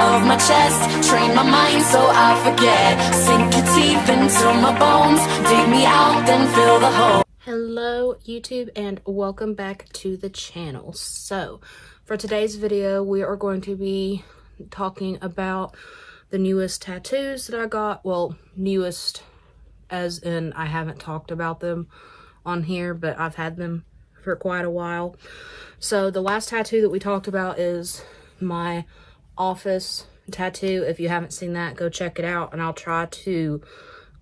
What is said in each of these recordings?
of my chest. Train my mind so I forget. Sink your teeth into my bones. Dig me out, then fill the hole. Hello YouTube and welcome back to the channel. So for today's video we are going to be talking about the newest tattoos that I got. Well, newest as in I haven't talked about them on here, but I've had them for quite a while. So the last tattoo that we talked about is my office tattoo. If you haven't seen that, go check it out, and I'll try to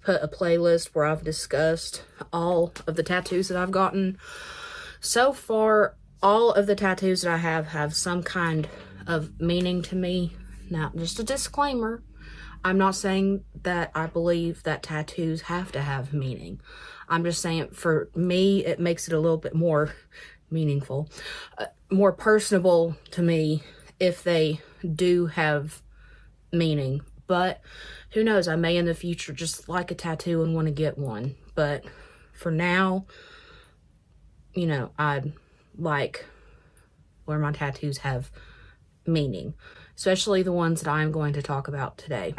put a playlist where I've discussed all of the tattoos that I've gotten. So far, all of the tattoos that I have some kind of meaning to me. Now, just a disclaimer, I'm not saying that I believe that tattoos have to have meaning. I'm just saying for me, it makes it a little bit more meaningful, more personable to me if they do have meaning. But who knows, I may in the future just like a tattoo and want to get one. But for now, you know, I like where my tattoos have meaning, especially the ones that I'm going to talk about today.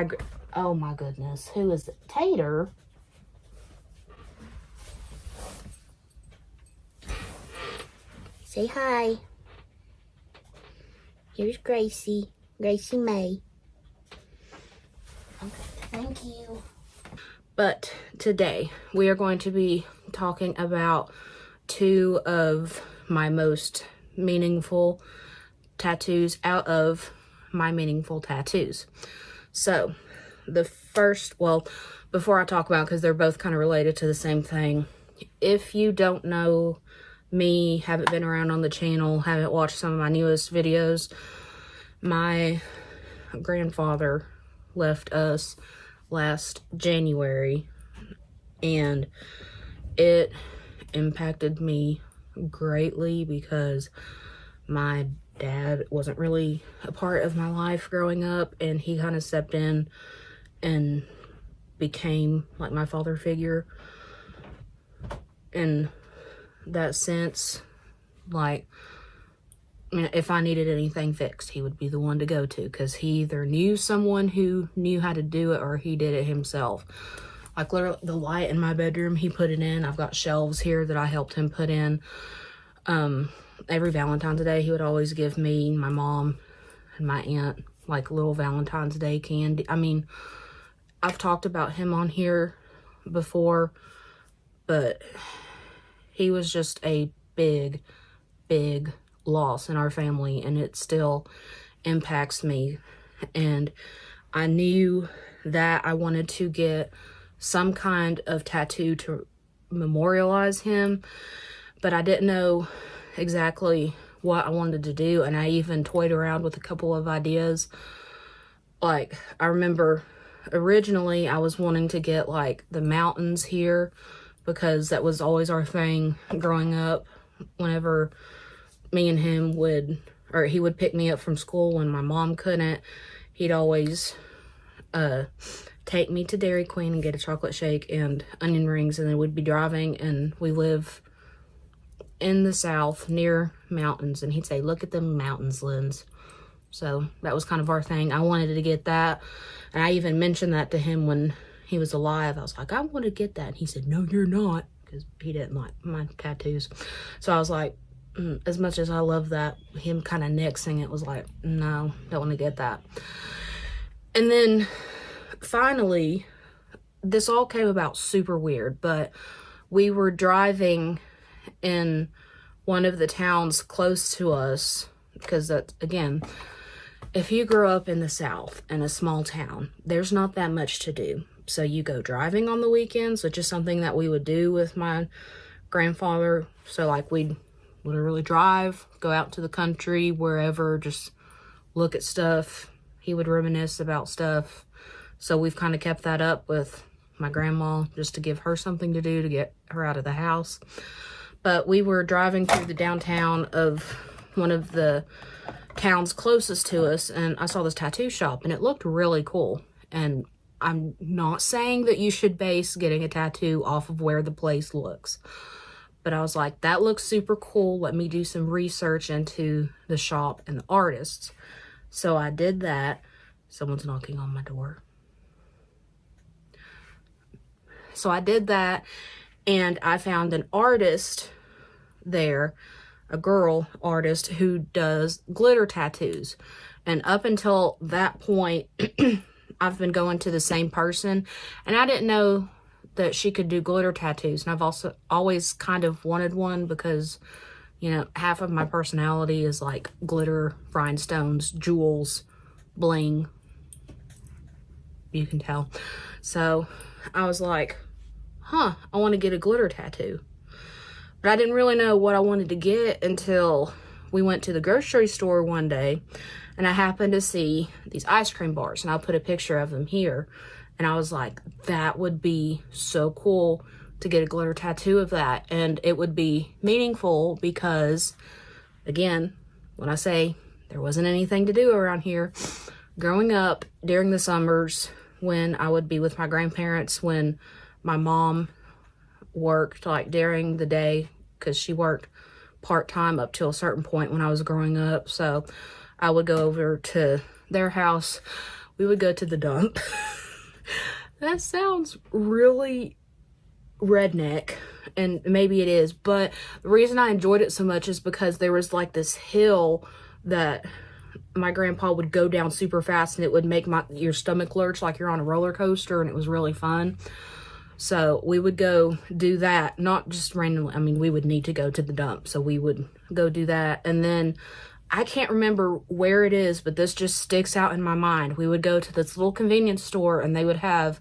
Oh my goodness, who is it? Tater? Say hi. Here's Gracie. Gracie May. Okay, thank you. But today we are going to be talking about two of my most meaningful tattoos out of my meaningful tattoos. So the first, well, before I talk about, because they're both kind of related to the same thing, if you don't know me, haven't been around on the channel, haven't watched some of my newest videos, my grandfather left us last January, and it impacted me greatly because my dad wasn't really a part of my life growing up, and he kind of stepped in and became like my father figure in that sense. Like, if I needed anything fixed, he would be the one to go to, because he either knew someone who knew how to do it or he did it himself. Like literally the light in my bedroom, he put it in. I've got shelves here that I helped him put in. Every Valentine's Day, he would always give me, my mom, and my aunt like little Valentine's Day candy. I mean, I've talked about him on here before, but he was just a big loss in our family, and it still impacts me. And I knew that I wanted to get some kind of tattoo to memorialize him, but I didn't know exactly what I wanted to do, and I even toyed around with a couple of ideas. Like, I remember originally I was wanting to get like the mountains here, because that was always our thing growing up. Whenever me and him would, or he would pick me up from school when my mom couldn't, he'd always take me to Dairy Queen and get a chocolate shake and onion rings, and then we'd be driving, and we live in the South near mountains, and he'd say, "Look at them mountains, Linz." So that was kind of our thing. I wanted to get that, and I even mentioned that to him when he was alive. I was like, "I want to get that," and he said, "No, you're not," because he didn't like my tattoos. So I was like, as much as I love that, him kind of nixing it was like, no, don't want to get that. And then finally, this all came about super weird, but we were driving in one of the towns close to us, because that's, again, if you grow up in the South in a small town, there's not that much to do. So you go driving on the weekends, which is something that we would do with my grandfather. So like we'd literally drive, go out to the country, wherever, just look at stuff. He would reminisce about stuff. So we've kind of kept that up with my grandma, just to give her something to do to get her out of the house. But we were driving through the downtown of one of the towns closest to us, and I saw this tattoo shop, and it looked really cool. And I'm not saying that you should base getting a tattoo off of where the place looks, but I was like, that looks super cool. Let me do some research into the shop and the artists. So I did that, Someone's knocking on my door. So I did that, and I found an artist there, a girl artist who does glitter tattoos. And up until that point, I've been going to the same person, and I didn't know that she could do glitter tattoos. And I've also always kind of wanted one because, you know, half of my personality is like glitter, rhinestones, jewels, bling. You can tell. So I was like, I want to get a glitter tattoo. But I didn't really know what I wanted to get until we went to the grocery store one day, and I happened to see these ice cream bars, and I'll put a picture of them here. And I was like, that would be so cool to get a glitter tattoo of that. And it would be meaningful because, again, when I say there wasn't anything to do around here, growing up during the summers when I would be with my grandparents, when my mom worked like during the day, because she worked part-time up till a certain point when I was growing up. So I would go over to their house. We would go to the dump. That sounds really redneck, and maybe it is, but the reason I enjoyed it so much is because there was like this hill that my grandpa would go down super fast, and it would make your stomach lurch like you're on a roller coaster, and it was really fun. So we would go do that, not just randomly. I mean, we would need to go to the dump, so we would go do that. And then I can't remember where it is, but this just sticks out in my mind. We would go to this little convenience store, and they would have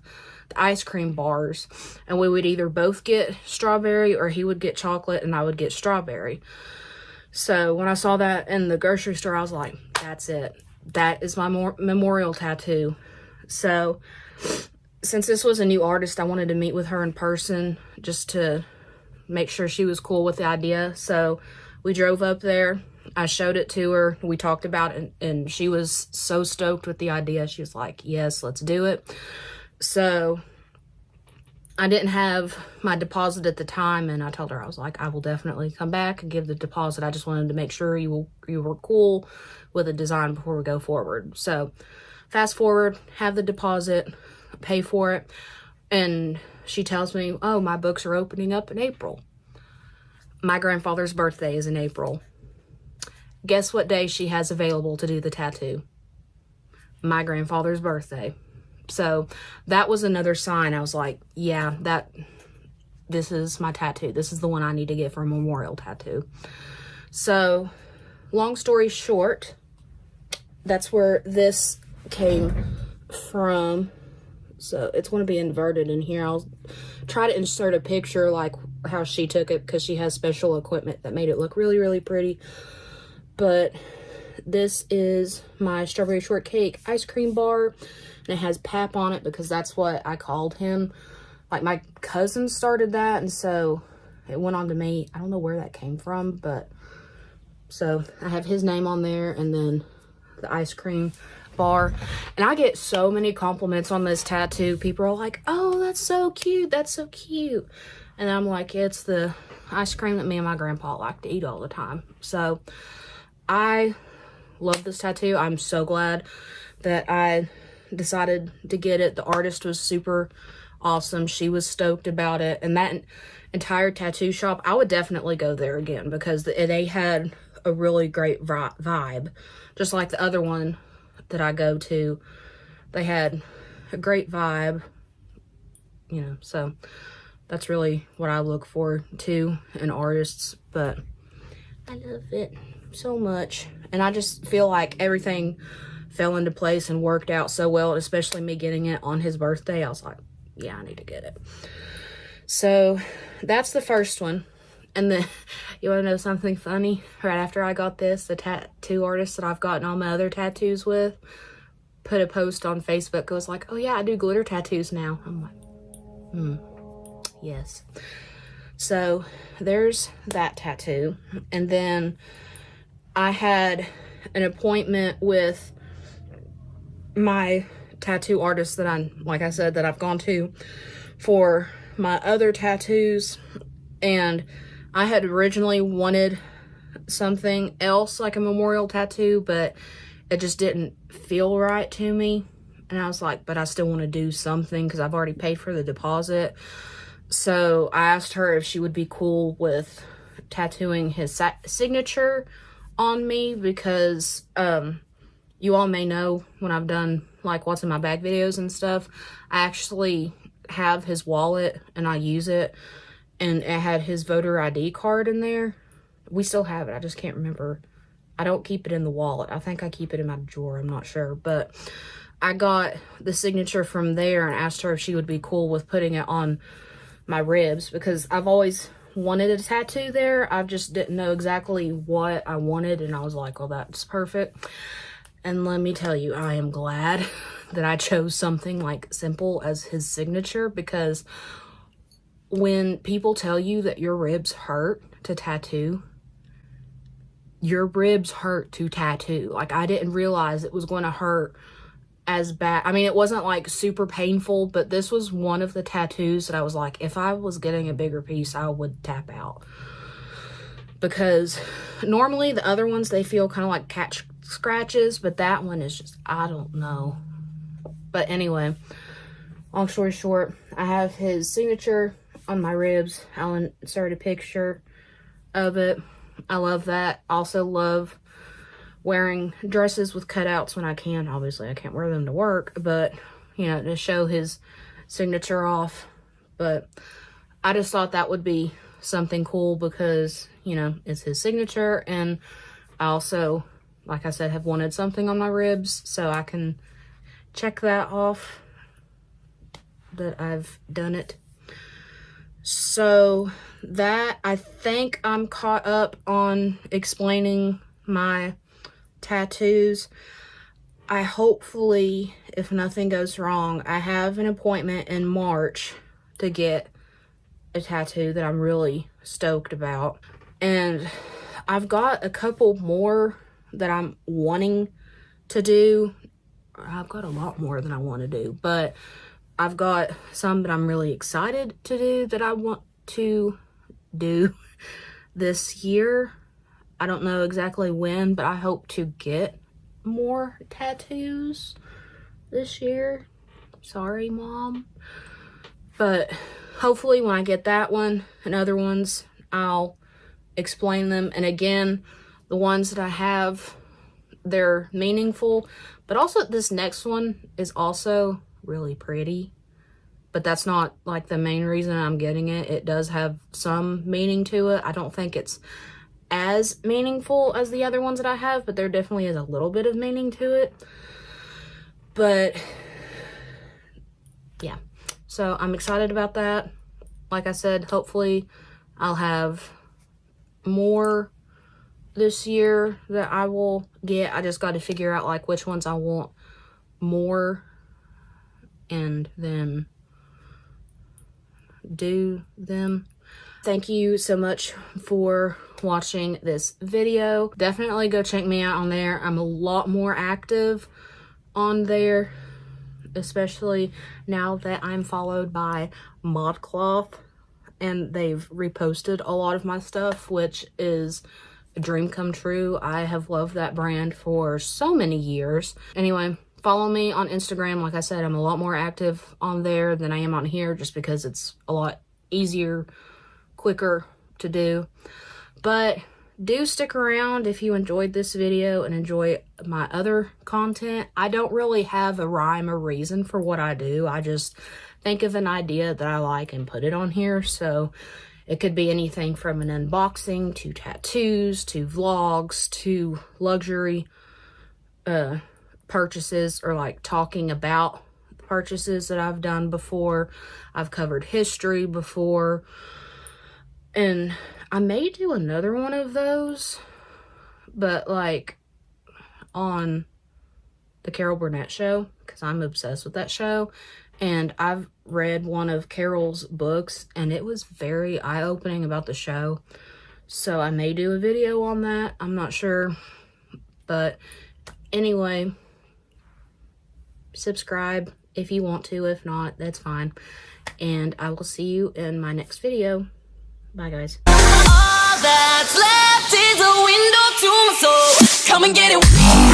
the ice cream bars, and we would either both get strawberry, or he would get chocolate and I would get strawberry. So when I saw that in the grocery store, I was like, that's it. That is my memorial tattoo. So since this was a new artist, I wanted to meet with her in person just to make sure she was cool with the idea. So we drove up there. I showed it to her. We talked about it, and she was so stoked with the idea. She was like, yes, let's do it. So I didn't have my deposit at the time, and I told her, I was like, I will definitely come back and give the deposit. I just wanted to make sure you were cool with the design before we go forward. So fast forward, have the deposit, pay for it, and she tells me, oh, my books are opening up in April. My grandfather's birthday is in April. Guess what day she has available to do the tattoo? My grandfather's birthday. So that was another sign. I was like, yeah, this is my tattoo. This is the one I need to get for a memorial tattoo. So long story short, that's where this came from. So it's going to be inverted in here. I'll try to insert a picture like how she took it, because she has special equipment that made it look really, really pretty. But this is my strawberry shortcake ice cream bar, and it has Pap on it because that's what I called him. Like, my cousin started that, and so it went on to me. I don't know where that came from, but so I have his name on there, and then the ice cream bar. And I get so many compliments on this tattoo. People are like, oh, that's so cute, that's so cute. And I'm like, it's the ice cream that me and my grandpa like to eat all the time. So I love this tattoo. I'm so glad that I decided to get it. The artist was super awesome. She was stoked about it. And that entire tattoo shop, I would definitely go there again, because they had a really great vibe. Just like the other one that I go to, they had a great vibe, you know. So that's really what I look for too in artists. But I love it so much, and I just feel like everything fell into place and worked out so well, especially me getting it on his birthday. I was like, yeah, I need to get it. So that's the first one. And then, you want to know something funny? Right after I got this, the tattoo artist that I've gotten all my other tattoos with put a post on Facebook. It was like, oh yeah, I do glitter tattoos now. I'm like, yes. So there's that tattoo. And then I had an appointment with my tattoo artist that that I've gone to for my other tattoos. And I had originally wanted something else, like a memorial tattoo, but it just didn't feel right to me. And I was like, but I still want to do something because I've already paid for the deposit. So I asked her if she would be cool with tattooing his signature on me, because you all may know when I've done like what's in my bag videos and stuff, I actually have his wallet and I use it, and it had his voter ID card in there. We still have it. I just can't remember. I don't keep it in the wallet. I think I keep it in my drawer. I'm not sure. But I got the signature from there and asked her if she would be cool with putting it on my ribs, because I've always wanted a tattoo there. I just didn't know exactly what I wanted, and I was like, oh, that's perfect. And let me tell you, I am glad that I chose something like simple as his signature, because when people tell you that your ribs hurt to tattoo, your ribs hurt to tattoo. Like, I didn't realize it was going to hurt as bad. I mean, it wasn't like super painful, but this was one of the tattoos that I was like, if I was getting a bigger piece, I would tap out. Because normally the other ones, they feel kind of like cat scratches, but that one is just, I don't know. But anyway, long story short, I have his signature on my ribs. I'll insert a picture of it. I love that. Also love wearing dresses with cutouts when I can. Obviously, I can't wear them to work, but, you know, to show his signature off. But I just thought that would be something cool because, you know, it's his signature. And I also, like I said, have wanted something on my ribs, so I can check that off that I've done it. So that, I think I'm caught up on explaining my tattoos. I hopefully, if nothing goes wrong, I have an appointment in March to get a tattoo that I'm really stoked about. And I've got a couple more that I'm wanting to do. I've got a lot more than I want to do, but I've got some that I'm really excited to do that I want to do this year. I don't know exactly when, but I hope to get more tattoos this year. Sorry, Mom. But hopefully when I get that one and other ones, I'll explain them. And again, the ones that I have, they're meaningful. But also this next one is also really pretty. But that's not like the main reason I'm getting it. It does have some meaning to it. I don't think it's as meaningful as the other ones that I have, but there definitely is a little bit of meaning to it. But yeah, so I'm excited about that. Like I said, hopefully I'll have more this year that I will get. I just got to figure out like which ones I want more and then do them. Thank you so much for watching this video. Definitely go check me out on there. I'm a lot more active on there, especially now that I'm followed by ModCloth, and they've reposted a lot of my stuff, which is a dream come true. I have loved that brand for so many years. Anyway, follow me on Instagram. Like I said, I'm a lot more active on there than I am on here, just because it's a lot easier, quicker to do. But do stick around if you enjoyed this video and enjoy my other content. I don't really have a rhyme or reason for what I do. I just think of an idea that I like and put it on here. So it could be anything from an unboxing to tattoos to vlogs to luxury purchases, or like talking about purchases that I've done before. I've covered history before, and I may do another one of those, but like on the Carol Burnett show, because I'm obsessed with that show. And I've read one of Carol's books, and it was very eye-opening about the show. So I may do a video on that. I'm not sure. But anyway, subscribe if you want to. If not, that's fine. And I will see you in my next video. Bye, guys. All that's left is a window to my soul. Come and get it.